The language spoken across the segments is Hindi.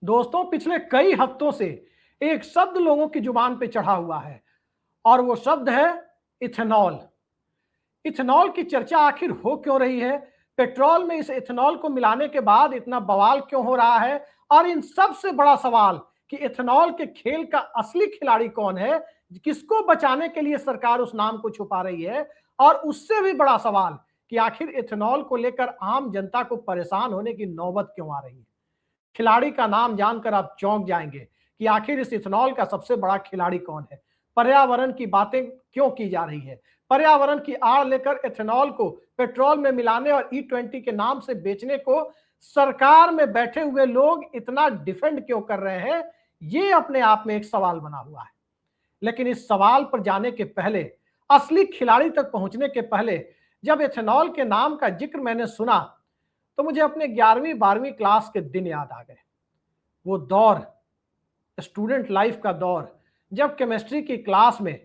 दोस्तों, पिछले कई हफ्तों से एक शब्द लोगों की जुबान पे चढ़ा हुआ है और वो शब्द है इथेनॉल। इथेनॉल की चर्चा आखिर हो क्यों रही है? पेट्रोल में इस इथेनॉल को मिलाने के बाद इतना बवाल क्यों हो रहा है? और इन सबसे बड़ा सवाल कि इथेनॉल के खेल का असली खिलाड़ी कौन है? किसको बचाने के लिए सरकार उस नाम को छुपा रही है? और उससे भी बड़ा सवाल कि आखिर इथेनॉल को लेकर आम जनता को परेशान होने की नौबत क्यों आ रही है? खिलाड़ी का नाम जानकर आप चौंक जाएंगे कि आखिर इस इथेनॉल का सबसे बड़ा खिलाड़ी कौन है। पर्यावरण की बातें क्यों की जा रही है? पर्यावरण की आड़ लेकर इथेनॉल को पेट्रोल में मिलाने और E20 के नाम से बेचने को सरकार में बैठे हुए लोग इतना डिफेंड क्यों कर रहे हैं? ये अपने आप में एक सवाल बना हुआ है। लेकिन इस सवाल पर जाने के पहले, असली खिलाड़ी तक पहुंचने के पहले, जब इथेनॉल के नाम का जिक्र मैंने सुना तो मुझे अपने 11वीं 12वीं क्लास के दिन याद आ गए। वो दौर, स्टूडेंट लाइफ का दौर, जब केमिस्ट्री की क्लास में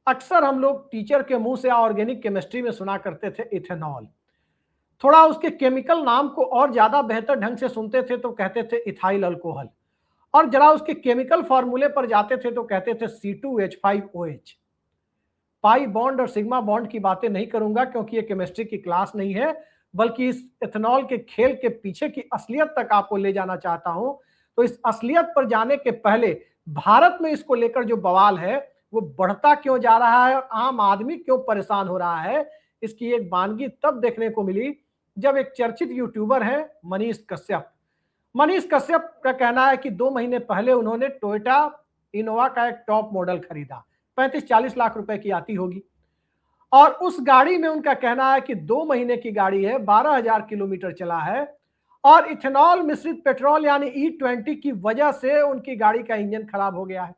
अक्सर हम लोग टीचर के मुंह से ऑर्गेनिक केमिस्ट्री में सुना करते थे इथेनॉल। थोड़ा उसके केमिकल नाम को और ज्यादा बेहतर ढंग से सुनते थे तो कहते थे इथाइल अल्कोहल, और जरा उसके केमिकल फॉर्मूले पर जाते थे तो कहते थे C2H5OH। पाई बॉन्ड और सिग्मा बॉन्ड की बातें नहीं करूंगा क्योंकि ये केमिस्ट्री की क्लास नहीं है, बल्कि इस इथेनॉल के खेल के पीछे की असलियत तक आपको ले जाना चाहता हूं। तो इस असलियत पर जाने के पहले भारत में इसको लेकर जो बवाल है वो बढ़ता क्यों जा रहा है और आम आदमी क्यों परेशान हो रहा है, इसकी एक वानगी तब देखने को मिली जब एक चर्चित यूट्यूबर है मनीष कश्यप का कहना है कि 2 महीने पहले उन्होंने टोयोटा इनोवा का एक टॉप मॉडल खरीदा, 35-40 लाख रुपए की आती होगी, और उस गाड़ी में उनका कहना है कि 2 महीने की गाड़ी है, 12,000 किलोमीटर चला है, और इथेनॉल मिश्रित पेट्रोल यानी E20 की वजह से उनकी गाड़ी का इंजन खराब हो गया है।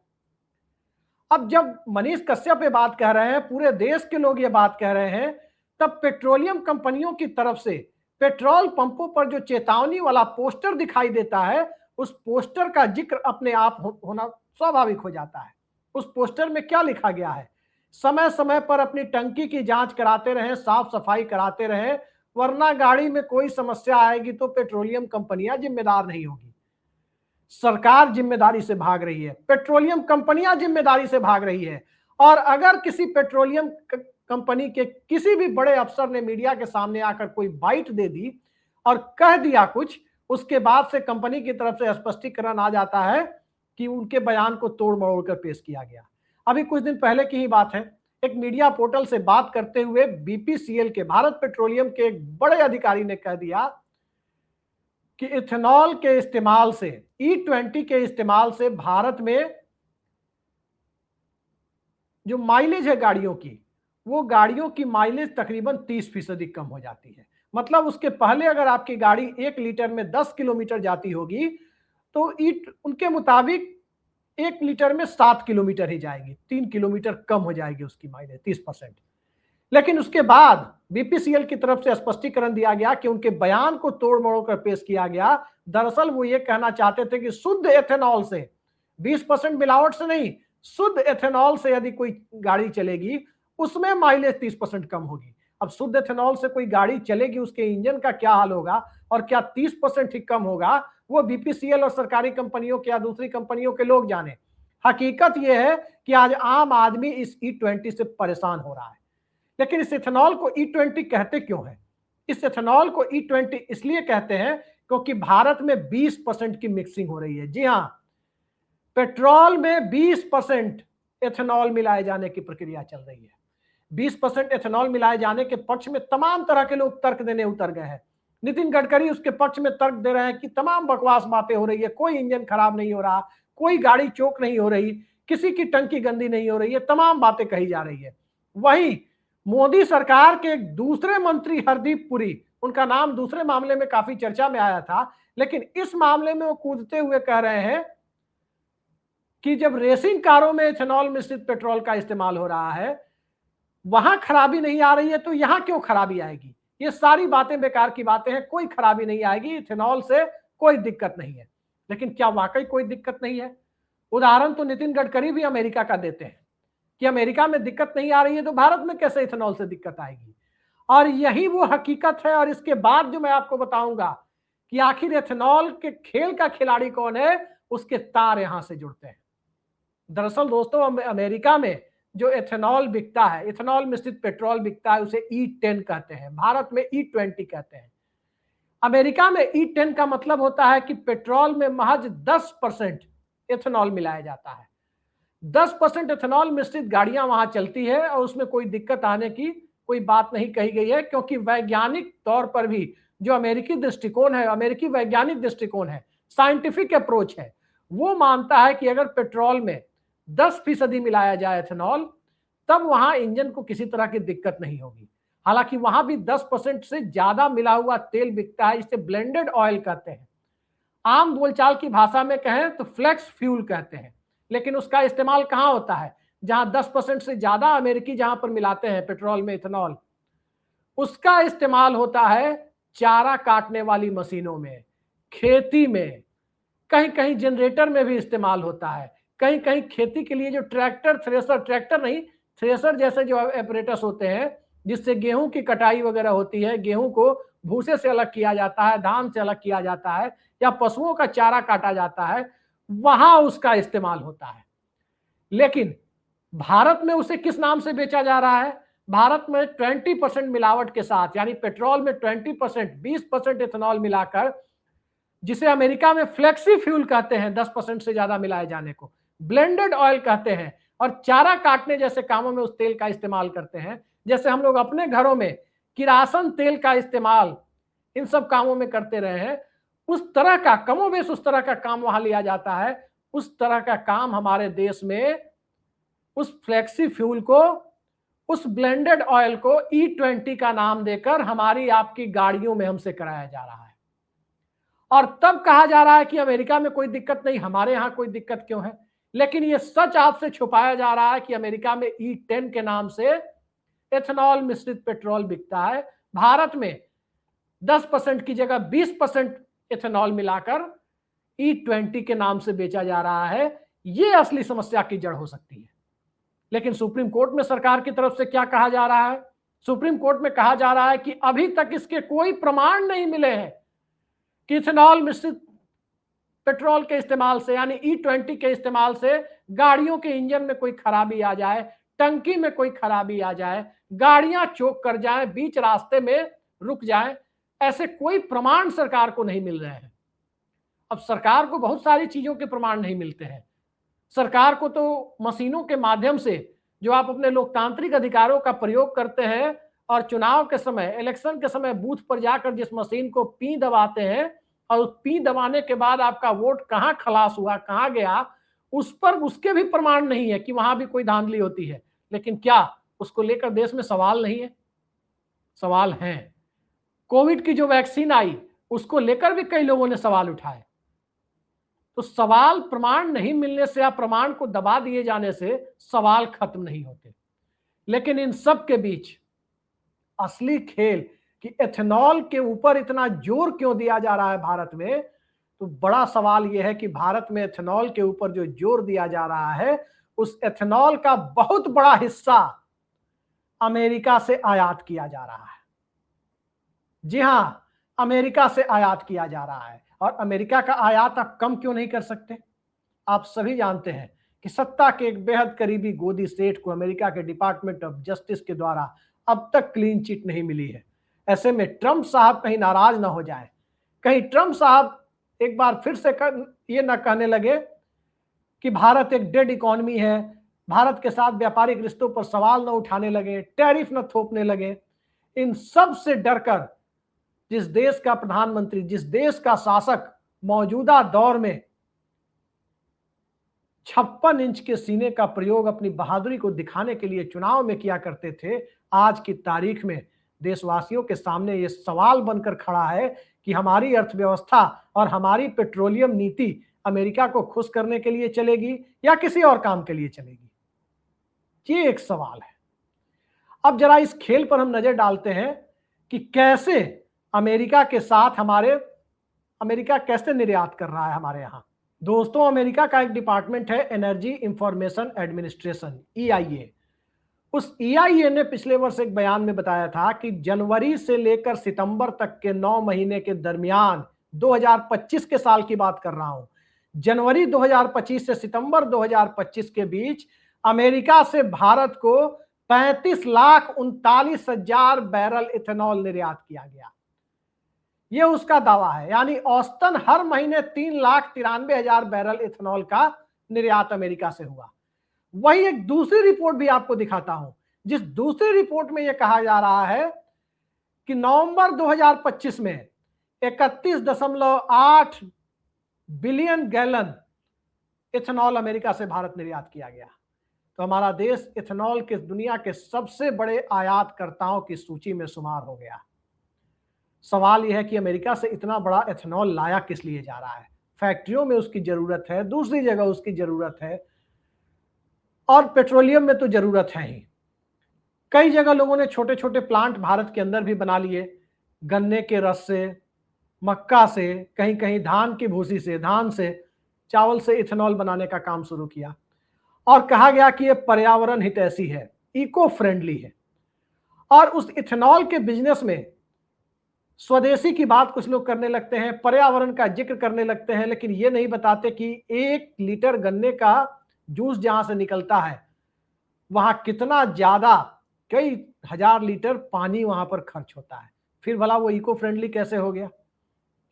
अब जब मनीष कश्यप ये बात कह रहे हैं, पूरे देश के लोग ये बात कह रहे हैं, तब पेट्रोलियम कंपनियों की तरफ से पेट्रोल पंपों पर जो चेतावनी वाला पोस्टर दिखाई देता है, उस पोस्टर का जिक्र अपने आप होना स्वाभाविक हो जाता है। उस पोस्टर में क्या लिखा गया है? समय समय पर अपनी टंकी की जांच कराते रहें, साफ सफाई कराते रहें, वरना गाड़ी में कोई समस्या आएगी तो पेट्रोलियम कंपनियां जिम्मेदार नहीं होगी। सरकार जिम्मेदारी से भाग रही है, पेट्रोलियम कंपनियां जिम्मेदारी से भाग रही है। और अगर किसी पेट्रोलियम कंपनी के किसी भी बड़े अफसर ने मीडिया के सामने आकर कोई बाइट दे दी और कह दिया कुछ, उसके बाद से कंपनी की तरफ से स्पष्टीकरण आ जाता है कि उनके बयान को तोड़ मरोड़ कर पेश किया गया। अभी कुछ दिन पहले की ही बात है, एक मीडिया पोर्टल से बात करते हुए BPCL के, भारत पेट्रोलियम के एक बड़े अधिकारी ने कह दिया कि इथेनॉल के इस्तेमाल से, E20 के इस्तेमाल से भारत में जो माइलेज है गाड़ियों की, वो गाड़ियों की माइलेज तकरीबन 30% कम हो जाती है। मतलब उसके पहले अगर आपकी गाड़ी 1 लीटर में 10 किलोमीटर जाती होगी तो उनके मुताबिक 1 लीटर में 7 किलोमीटर ही जाएगी, 3 किलोमीटर कम हो जाएगी उसकी माइलेज, 30%। लेकिन उसके बाद BPCL की तरफ से स्पष्टीकरण दिया गया कि उनके बयान को तोड़ मरोड़ कर पेश किया गया। दरअसल वो ये कहना चाहते थे कि शुद्ध एथेनॉल से, 20% मिलावट से नहीं, शुद्ध एथेनॉल से यदि कोई गाड़ी चलेगी उसमें माइलेज 30% कम होगी। अब शुद्ध एथेनॉल से कोई गाड़ी चलेगी, उसके इंजन का क्या हाल होगा और क्या 30% ही कम होगा, वो BPCL और सरकारी कंपनियों के या दूसरी कंपनियों के लोग जाने। हकीकत यह है कि आज आम आदमी इस E20 से परेशान हो रहा है। लेकिन इस इथेनॉल को E20 कहते क्यों है? इस इथेनॉल को E20 इसलिए कहते हैं क्योंकि भारत में 20% की मिक्सिंग हो रही है। जी हां, पेट्रोल में 20% एथेनॉल मिलाए जाने की प्रक्रिया चल रही है। 20% एथेनॉल मिलाए जाने के पक्ष में तमाम तरह के लोग तर्क देने उतर गए हैं। नितिन गडकरी उसके पक्ष में तर्क दे रहे हैं कि तमाम बकवास बातें हो रही है, कोई इंजन खराब नहीं हो रहा, कोई गाड़ी चोक नहीं हो रही, किसी की टंकी गंदी नहीं हो रही है, तमाम बातें कही जा रही है। वहीं मोदी सरकार के एक दूसरे मंत्री हरदीप पुरी, उनका नाम दूसरे मामले में काफी चर्चा में आया था, लेकिन इस मामले में वो कूदते हुए कह रहे हैं कि जब रेसिंग कारों में इथेनॉल मिश्रित पेट्रोल का इस्तेमाल हो रहा है, वहां खराबी नहीं आ रही है तो यहां क्यों खराबी आएगी? ये सारी बातें बेकार की बातें हैं, कोई खराबी नहीं आएगी, इथेनॉल से कोई दिक्कत नहीं है। लेकिन क्या वाकई कोई दिक्कत नहीं है? उदाहरण तो नितिन गडकरी भी अमेरिका का देते हैं कि अमेरिका में दिक्कत नहीं आ रही है तो भारत में कैसे इथेनॉल से दिक्कत आएगी। और यही वो हकीकत है। और इसके बाद जो मैं आपको बताऊंगा कि आखिर इथेनॉल के खेल का खिलाड़ी कौन है, उसके तार यहां से जुड़ते हैं। दरअसल दोस्तों, अमेरिका में जो एथेनॉल बिकता है, इथेनॉल मिश्रित पेट्रोल बिकता है, उसे E10 कहते हैं। भारत में E20 कहते हैं। अमेरिका में E10 का मतलब होता है कि पेट्रोल में महज 10% एथेनॉल मिलाया जाता है। 10% एथेनॉल मिश्रित गाड़ियां वहां चलती है और उसमें कोई दिक्कत आने की कोई बात नहीं कही गई है, क्योंकि वैज्ञानिक तौर पर भी जो अमेरिकी दृष्टिकोण है, अमेरिकी वैज्ञानिक दृष्टिकोण है, साइंटिफिक अप्रोच है, वो मानता है कि अगर पेट्रोल में 10% मिलाया जाए एथेनॉल, तब वहां इंजन को किसी तरह की दिक्कत नहीं होगी। हालांकि वहां भी 10% से ज्यादा मिला हुआ तेल बिकता है, जिसे ब्लेंडेड ऑयल कहते हैं। आम बोलचाल की भाषा में कहें तो फ्लेक्स फ्यूल कहते हैं। लेकिन उसका इस्तेमाल कहां होता है? जहां 10% से ज्यादा अमेरिकी जहां पर मिलाते हैं पेट्रोल में इथेनॉल, उसका इस्तेमाल होता है चारा काटने वाली मशीनों में, खेती में, कहीं कहीं जनरेटर में भी इस्तेमाल होता है। कहीं कहीं खेती के लिए जो ट्रैक्टर, थ्रेसर, ट्रैक्टर नहीं, थ्रेसर जैसे जो एपरेटस होते हैं, जिससे गेहूं की कटाई वगैरह होती है, गेहूं को भूसे से अलग किया जाता है, धान से अलग किया जाता है, या पशुओं का चारा काटा जाता है, वहां उसका इस्तेमाल होता है। लेकिन भारत में उसे किस नाम से बेचा जा रहा है? भारत में 20% मिलावट के साथ, यानी पेट्रोल में 20% एथेनॉल मिलाकर, जिसे अमेरिका में फ्लेक्सी फ्यूल कहते हैं, 10% से ज्यादा मिलाए जाने को ब्लेंडेड ऑयल कहते हैं, और चारा काटने जैसे कामों में उस तेल का इस्तेमाल करते हैं। जैसे हम लोग अपने घरों में किरासन तेल का इस्तेमाल इन सब कामों में करते रहे हैं, उस तरह का, कमोबेश उस तरह का काम वहां लिया जाता है। उस तरह का काम हमारे देश में उस फ्लेक्सी फ्यूल को, उस ब्लेंडेड ऑयल को E20 का नाम देकर हमारी आपकी गाड़ियों में हमसे कराया जा रहा है। और तब कहा जा रहा है कि अमेरिका में कोई दिक्कत नहीं, हमारे यहां कोई दिक्कत क्यों है? लेकिन यह सच आपसे छुपाया जा रहा है कि अमेरिका में E10 के नाम से एथेनॉल मिश्रित पेट्रोल बिकता है। भारत में 10% की जगह 20% एथेनॉल मिलाकर E20 के नाम से बेचा जा रहा है। यह असली समस्या की जड़ हो सकती है। लेकिन सुप्रीम कोर्ट में सरकार की तरफ से क्या कहा जा रहा है? सुप्रीम कोर्ट में कहा जा रहा है कि अभी तक इसके कोई प्रमाण नहीं मिले हैं कि इथेनॉल मिश्रित पेट्रोल के इस्तेमाल से, यानी E20 के इस्तेमाल से गाड़ियों के इंजन में कोई खराबी आ जाए, टंकी में कोई खराबी आ जाए, गाड़ियां चोक कर जाएं, बीच रास्ते में रुक जाएं, ऐसे कोई प्रमाण सरकार को नहीं मिल रहे हैं। अब सरकार को बहुत सारी चीजों के प्रमाण नहीं मिलते हैं। सरकार को तो मशीनों के माध्यम से, जो आप अपने लोकतांत्रिक अधिकारों का प्रयोग करते हैं और चुनाव के समय, इलेक्शन के समय बूथ पर जाकर जिस मशीन को पी दबाते हैं, और उस पी दबाने के बाद आपका वोट कहां खलास हुआ, कहां गया, उस पर उसके भी प्रमाण नहीं है कि वहां भी कोई धांधली होती है। लेकिन क्या उसको लेकर देश में सवाल नहीं है? सवाल हैं। कोविड की जो वैक्सीन आई, उसको लेकर भी कई लोगों ने सवाल उठाए। तो सवाल प्रमाण नहीं मिलने से या प्रमाण को दबा दिए जाने से सवाल खत्म नहीं होते। लेकिन इन सब के बीच असली खेल कि एथेनॉल के ऊपर इतना जोर क्यों दिया जा रहा है भारत में, तो बड़ा सवाल यह है कि भारत में एथेनॉल के ऊपर जो जोर दिया जा रहा है, उस एथेनॉल का बहुत बड़ा हिस्सा अमेरिका से आयात किया जा रहा है। जी हां, अमेरिका से आयात किया जा रहा है। और अमेरिका का आयात आप कम क्यों नहीं कर सकते? आप सभी जानते हैं कि सत्ता के एक बेहद करीबी गोदी सेठ को अमेरिका के डिपार्टमेंट ऑफ जस्टिस के द्वारा अब तक क्लीन चिट नहीं मिली है। ऐसे में ट्रंप साहब कहीं नाराज ना हो जाए, कहीं ट्रंप साहब एक बार फिर से ये ना कहने लगे कि भारत एक डेड इकोनॉमी है, भारत के साथ व्यापारिक रिश्तों पर सवाल न उठाने लगे, टैरिफ न थोपने लगे। इन सब से डरकर जिस देश का प्रधानमंत्री, जिस देश का शासक मौजूदा दौर में 56 इंच के सीने का प्रयोग अपनी बहादुरी को दिखाने के लिए चुनाव में किया करते थे, आज की तारीख में देशवासियों के सामने यह सवाल बनकर खड़ा है कि हमारी अर्थव्यवस्था और हमारी पेट्रोलियम नीति अमेरिका को खुश करने के लिए चलेगी या किसी और काम के लिए चलेगी। ये एक सवाल है। अब जरा इस खेल पर हम नजर डालते हैं कि कैसे अमेरिका के साथ अमेरिका कैसे निर्यात कर रहा है हमारे यहां। दोस्तों, अमेरिका का एक डिपार्टमेंट है एनर्जी इंफॉर्मेशन एडमिनिस्ट्रेशन, EIA। उस EIA ने पिछले वर्ष एक बयान में बताया था कि जनवरी से लेकर सितंबर तक के 9 महीने के दरमियान, 2025 के साल की बात कर रहा हूं, जनवरी 2025 से सितंबर 2025 के बीच अमेरिका से भारत को 35,39,000 बैरल इथेनॉल निर्यात किया गया। यह उसका दावा है, यानी औसतन हर महीने 3,93,000 बैरल इथेनॉल का निर्यात अमेरिका से हुआ। वही एक दूसरी रिपोर्ट भी आपको दिखाता हूं, जिस दूसरी रिपोर्ट में यह कहा जा रहा है कि नवंबर 2025 में 31.8 बिलियन गैलन इथेनॉल अमेरिका से भारत निर्यात किया गया। तो हमारा देश इथेनॉल के दुनिया के सबसे बड़े आयातकर्ताओं की सूची में शुमार हो गया। सवाल यह है कि अमेरिका से इतना बड़ा इथेनॉल लाया किस लिए जा रहा है? फैक्ट्रियों में उसकी जरूरत है, दूसरी जगह उसकी जरूरत है, और पेट्रोलियम में तो जरूरत है ही। कई जगह लोगों ने छोटे छोटे प्लांट भारत के अंदर भी बना लिए, गन्ने के रस से, मक्का से, कहीं कहीं धान की भूसी से, धान से, चावल से इथेनॉल बनाने का काम शुरू किया और कहा गया कि यह पर्यावरण हितैषी है, इको फ्रेंडली है। और उस इथेनॉल के बिजनेस में स्वदेशी की बात कुछ लोग करने लगते हैं, पर्यावरण का जिक्र करने लगते हैं, लेकिन ये नहीं बताते कि 1 लीटर गन्ने का जूस जहां से निकलता है वहां कितना ज्यादा, कई हजार लीटर पानी वहां पर खर्च होता है। फिर भला वो इको फ्रेंडली कैसे हो गया?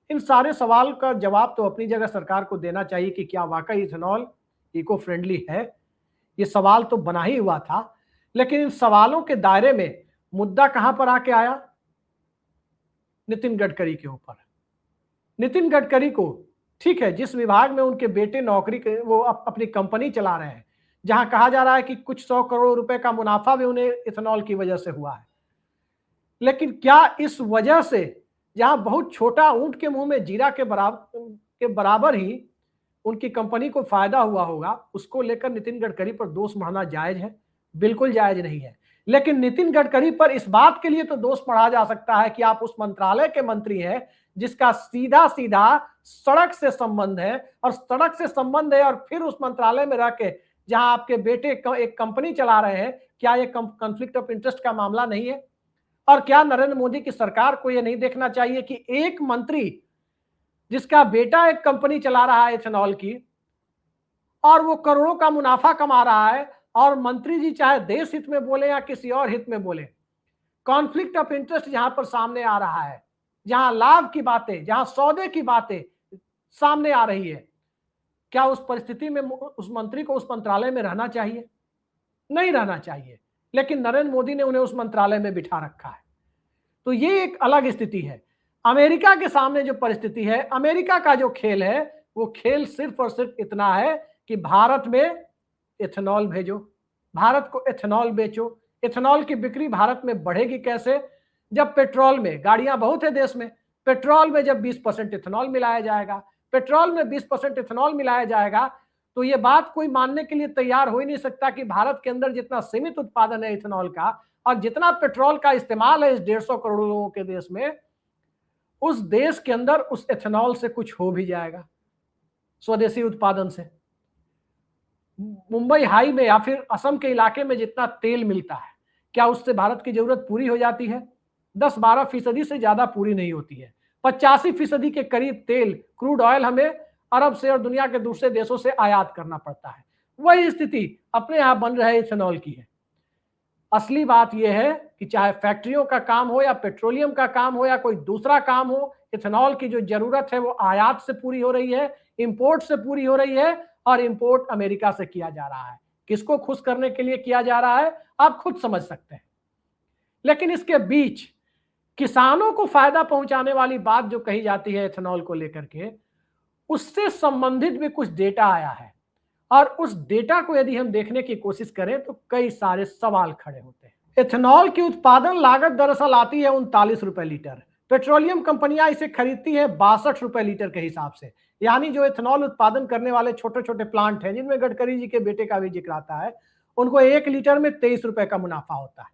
इन सारे सवाल का जवाब तो अपनी जगह सरकार को देना चाहिए कि क्या वाकई इथेनॉल इको फ्रेंडली है। ये सवाल तो बना ही हुआ था, लेकिन इन सवालों के दायरे में मुद्दा कहां पर आके आया? नितिन गडकरी के ऊपर। नितिन गडकरी को, ठीक है, जिस विभाग में उनके बेटे नौकरी के, वो अपनी कंपनी चला रहे हैं, जहां कहा जा रहा है कि कुछ 100 करोड़ रुपए का मुनाफा भी उन्हें इथेनॉल की वजह से हुआ है, लेकिन क्या इस वजह से, जहां बहुत छोटा ऊंट के मुंह में जीरा के बराबर ही उनकी कंपनी को फायदा हुआ होगा, उसको लेकर नितिन गडकरी पर दोष मढ़ना जायज है? बिल्कुल जायज नहीं है। लेकिन नितिन गडकरी पर इस बात के लिए तो दोष मढ़ा जा सकता है कि आप उस मंत्रालय के मंत्री हैं जिसका सीधा सीधा सड़क से संबंध है, और सड़क से संबंध है और फिर उस मंत्रालय में रह के जहां आपके बेटे एक कंपनी चला रहे हैं, क्या ये कॉन्फ्लिक्ट ऑफ इंटरेस्ट का मामला नहीं है? और क्या नरेंद्र मोदी की सरकार को यह नहीं देखना चाहिए कि एक मंत्री जिसका बेटा एक कंपनी चला रहा है इथेनॉल की, और वो करोड़ों का मुनाफा कमा रहा है, और मंत्री जी चाहे देश हित में बोले या किसी और हित में बोले, कॉन्फ्लिक्ट ऑफ इंटरेस्ट जहां पर सामने आ रहा है, जहां लाभ की बातें, जहां सौदे की बातें सामने आ रही है, क्या उस परिस्थिति में उस मंत्री को उस मंत्रालय में रहना चाहिए? नहीं रहना चाहिए। लेकिन नरेंद्र मोदी ने उन्हें उस मंत्रालय में बिठा रखा है। तो ये एक अलग स्थिति है। अमेरिका के सामने जो परिस्थिति है, अमेरिका का जो खेल है, वो खेल सिर्फ और सिर्फ इतना है कि भारत में इथेनॉल भेजो, भारत को इथेनॉल बेचो। इथेनॉल की बिक्री भारत में बढ़ेगी कैसे? जब पेट्रोल में, गाड़ियां बहुत है देश में, पेट्रोल में जब 20% इथेनॉल मिलाया जाएगा, पेट्रोल में 20% इथेनॉल मिलाया जाएगा, तो ये बात कोई मानने के लिए तैयार हो ही नहीं सकता कि भारत के अंदर जितना सीमित उत्पादन है इथेनॉल का और जितना पेट्रोल का इस्तेमाल है इस 150 करोड़ लोगों के देश में, उस देश के अंदर उस इथेनॉल से कुछ हो भी जाएगा, स्वदेशी उत्पादन से। मुंबई हाई में या फिर असम के इलाके में जितना तेल मिलता है, क्या उससे भारत की जरूरत पूरी हो जाती है? 10-12% से ज्यादा पूरी नहीं होती है। 85% के करीब तेल, क्रूड ऑयल हमें अरब से और दुनिया के दूसरे देशों से आयात करना पड़ता है। वही स्थिति अपने यहां बन रहे इथेनॉल की है। असली बात यह है कि चाहे फैक्ट्रियों का काम हो या पेट्रोलियम का काम हो या कोई दूसरा काम हो, इथेनॉल की जो जरूरत है वो आयात से पूरी हो रही है, इंपोर्ट से पूरी हो रही है, और इंपोर्ट अमेरिका से किया जा रहा है। किसको खुश करने के लिए किया जा रहा है आप खुद समझ सकते हैं। लेकिन इसके बीच किसानों को फायदा पहुंचाने वाली बात जो कही जाती है इथेनॉल को लेकर के, उससे संबंधित भी कुछ डेटा आया है, और उस डेटा को यदि हम देखने की कोशिश करें तो कई सारे सवाल खड़े होते हैं। इथेनॉल की उत्पादन लागत दरअसल आती है 39 रुपए लीटर। पेट्रोलियम कंपनियां इसे खरीदती है 62 रुपए लीटर के हिसाब से। यानी जो इथेनॉल उत्पादन करने वाले छोटे छोटे प्लांट हैं, जिनमें गडकरी जी के बेटे का भी जिक्र आता है, उनको 1 लीटर में 23 रुपए का मुनाफा होता है।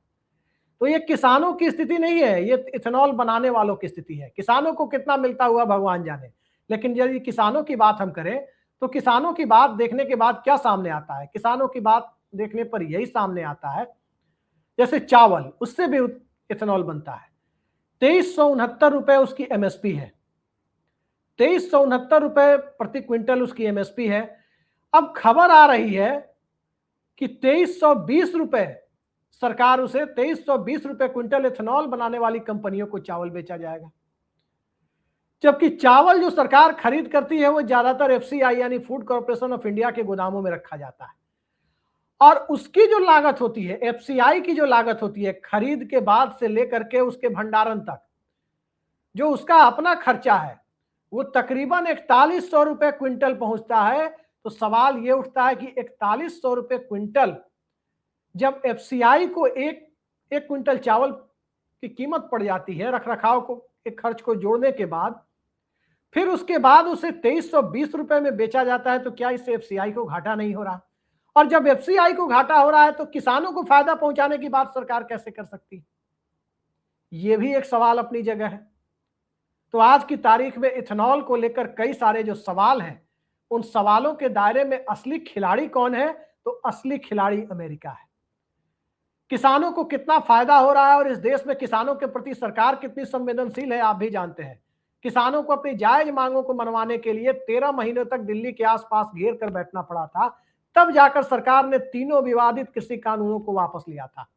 तो ये किसानों की स्थिति नहीं है, ये इथेनॉल बनाने वालों की स्थिति है। किसानों को कितना मिलता हुआ भगवान जाने। लेकिन यदि किसानों की बात हम करें तो किसानों की बात देखने के बाद क्या सामने आता है? किसानों की बात देखने पर यही सामने आता है, जैसे चावल, उससे भी इथेनॉल बनता है। 2369 रुपए उसकी एमएसपी है। ₹2369 प्रति क्विंटल उसकी एमएसपी है। अब खबर आ रही है कि ₹2320 सरकार उसे ₹2320 क्विंटल इथेनॉल बनाने वाली कंपनियों को चावल बेचा जाएगा। जबकि चावल जो सरकार खरीद करती है वो ज्यादातर एफसीआई यानी फूड कॉर्पोरेशन ऑफ इंडिया के गोदामों में रखा जाता है, और उसकी जो लागत होती है, एफसीआई की जो लागत होती है खरीद के बाद से लेकर के उसके भंडारण तक, जो उसका अपना खर्चा है, वो तकरीबन ₹4100 क्विंटल पहुंचता है। तो सवाल ये उठता है कि ₹4100 क्विंटल जब एफसीआई को एक क्विंटल चावल की कीमत पड़ जाती है, रखरखाव को एक खर्च को जोड़ने के बाद, फिर उसके बाद उसे ₹2320 में बेचा जाता है, तो क्या इससे एफसीआई को घाटा नहीं हो रहा? और जब एफसीआई को घाटा हो रहा है तो किसानों को फायदा पहुंचाने की बात सरकार कैसे कर सकती? ये भी एक सवाल अपनी जगह है। तो आज की तारीख में इथेनॉल को लेकर कई सारे जो सवाल हैं, उन सवालों के दायरे में असली खिलाड़ी कौन है? तो असली खिलाड़ी अमेरिका है। किसानों को कितना फायदा हो रहा है और इस देश में किसानों के प्रति सरकार कितनी संवेदनशील है, आप भी जानते हैं। किसानों को अपनी जायज मांगों को मनवाने के लिए 13 महीनों तक दिल्ली के आसपास घेर कर बैठना पड़ा था, तब जाकर सरकार ने तीनों विवादित कृषि कानूनों को वापस लिया था।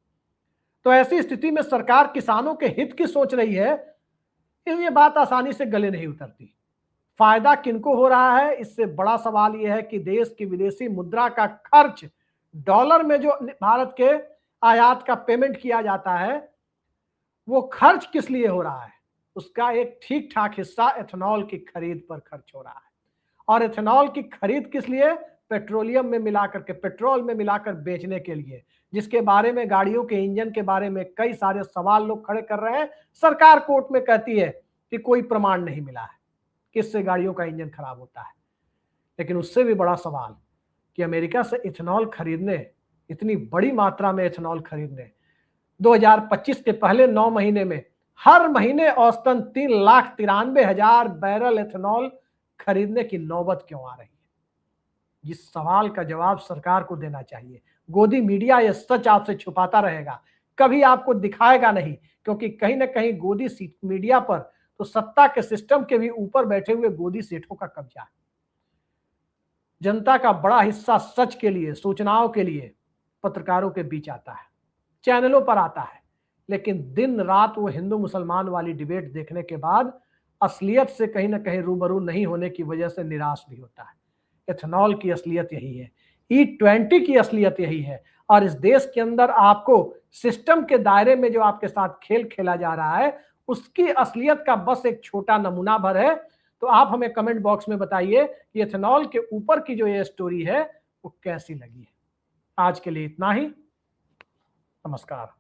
तो ऐसी स्थिति में सरकार किसानों के हित की सोच रही है, ये बात आसानी से गले नहीं उतरती। फायदा किनको हो रहा है? इससे बड़ा सवाल यह है कि देश की विदेशी मुद्रा का खर्च, डॉलर में जो भारत के आयात का पेमेंट किया जाता है, वो खर्च किस लिए हो रहा है? उसका एक ठीक ठाक हिस्सा एथेनॉल की खरीद पर खर्च हो रहा है। और एथेनॉल की खरीद किस लिए? पेट्रोलियम में मिलाकर के, पेट्रोल में मिलाकर बेचने के लिए, जिसके बारे में, गाड़ियों के इंजन के बारे में कई सारे सवाल लोग खड़े कर रहे हैं। सरकार कोर्ट में कहती है कि कोई प्रमाण नहीं मिला है किससे गाड़ियों का इंजन खराब होता है। लेकिन उससे भी बड़ा सवाल कि अमेरिका से इथेनॉल खरीदने, इतनी बड़ी मात्रा में इथेनॉल खरीदने, 2025 के पहले 9 महीने में हर महीने औसतन 3,93,000 बैरल इथेनॉल खरीदने की नौबत क्यों आ रही है? इस सवाल का जवाब सरकार को देना चाहिए। गोदी मीडिया यह सच आपसे छुपाता रहेगा, कभी आपको दिखाएगा नहीं, क्योंकि कहीं ना कहीं गोदी मीडिया पर तो सत्ता के सिस्टम के भी ऊपर बैठे हुए गोदी सेठों का कब्जा है। जनता का बड़ा हिस्सा सच के लिए, सूचनाओं के लिए पत्रकारों के बीच आता है, चैनलों पर आता है, लेकिन दिन रात वो हिंदू मुसलमान वाली डिबेट देखने के बाद असलियत से कहीं ना कहीं रूबरू नहीं होने की वजह से निराश भी होता है। एथेनॉल की असलियत यही है, E20 की असलियत यही है, और इस देश के अंदर आपको सिस्टम के दायरे में जो आपके साथ खेल खेला जा रहा है, उसकी असलियत का बस एक छोटा नमूना भर है। तो आप हमें कमेंट बॉक्स में बताइए कि एथेनॉल के ऊपर की जो ये स्टोरी है वो कैसी लगी है। आज के लिए इतना ही, नमस्कार।